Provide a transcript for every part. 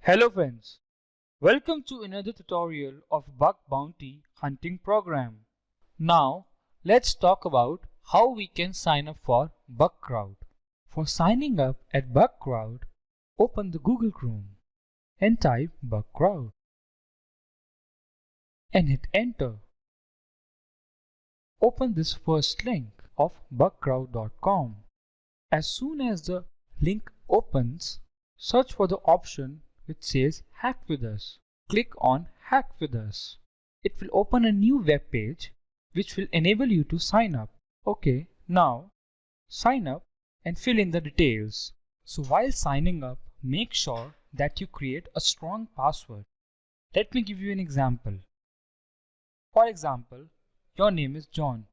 Hello friends, welcome to another tutorial of Bug Bounty Hunting Program. Now let's talk about how we can sign up for BugCrowd. For signing up at BugCrowd, open the Google Chrome and type BugCrowd and hit enter. Open this first link of bugcrowd.com. As soon as the link opens, search for the option which says Hack with Us. Click on Hack with Us. It will open a new web page which will enable you to sign up. Okay, now sign up and fill in the details. So while signing up, make sure that you create a strong password. Let me give you an example. For example, your name is John.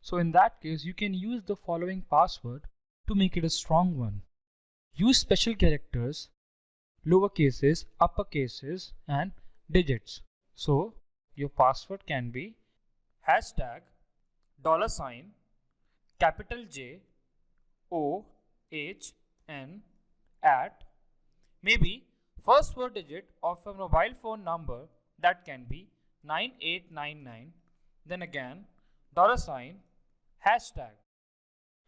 So in that case, you can use the following password to make it a strong one. Use special characters, lower cases, upper cases, and digits. So your password can be hashtag $, capital J, O, H, N, at, maybe first 4 digit of a mobile phone number that can be 9899, then again $, hashtag.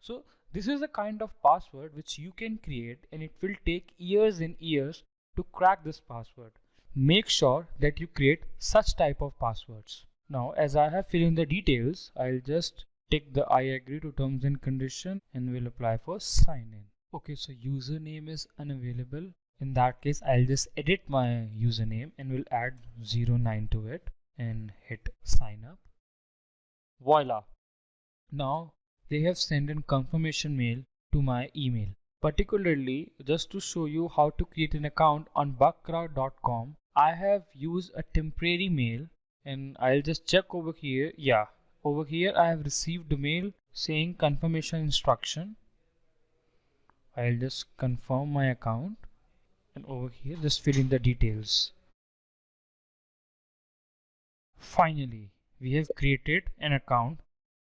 So this is a kind of password which you can create, and it will take years and years to crack this password. Make sure that you create such type of passwords. Now as I have filled in the details, I'll just tick the I agree to terms and condition and will apply for sign in. Okay, so username is unavailable. In that case, I'll just edit my username and will add 09 to it and hit sign up. Voila! Now they have sent in confirmation mail to my email. Particularly, just to show you how to create an account on bugcrowd.com, I have used a temporary mail, and I'll just check over here. Yeah, over here I have received a mail saying confirmation instruction. I'll just confirm my account, and over here just fill in the details. Finally, we have created an account,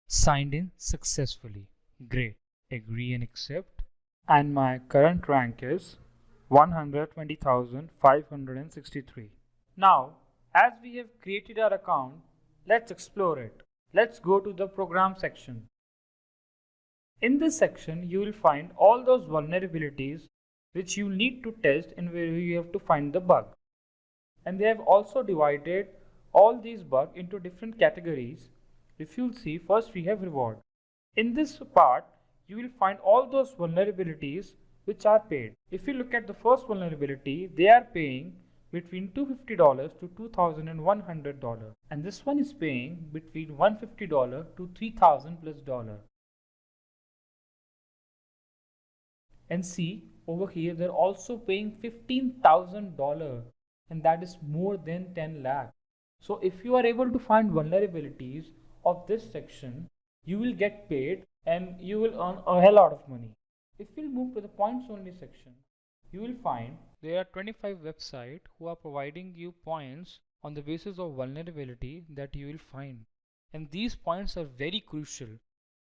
signed in successfully. Great. Agree and accept. And my current rank is 120,563. Now, as we have created our account, let's explore it. Let's go to the program section. In this section, you will find all those vulnerabilities which you need to test and where you have to find the bug. And they have also divided all these bugs into different categories. If you'll see, first we have reward. In this part, you will find all those vulnerabilities which are paid. If you look at the first vulnerability, they are paying between $250 to $2,100, and this one is paying between $150 to $3,000+. And see, over here they're also paying $15,000, and that is more than 10 lakh. So if you are able to find vulnerabilities of this section, you will get paid and you will earn a hell lot of money. If we move to the points only section, you will find there are 25 websites who are providing you points on the basis of vulnerability that you will find, and these points are very crucial.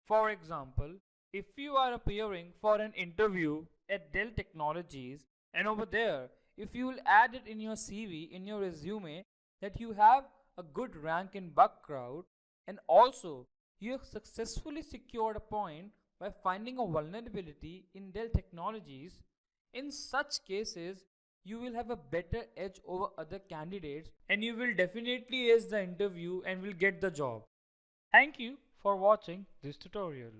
For example, if you are appearing for an interview at Dell Technologies, and over there if you will add it in your CV, in your resume, that you have a good rank in BugCrowd, and also you have successfully secured a point by finding a vulnerability in Dell Technologies, in such cases you will have a better edge over other candidates, and you will definitely ace the interview and will get the job. Thank you for watching this tutorial.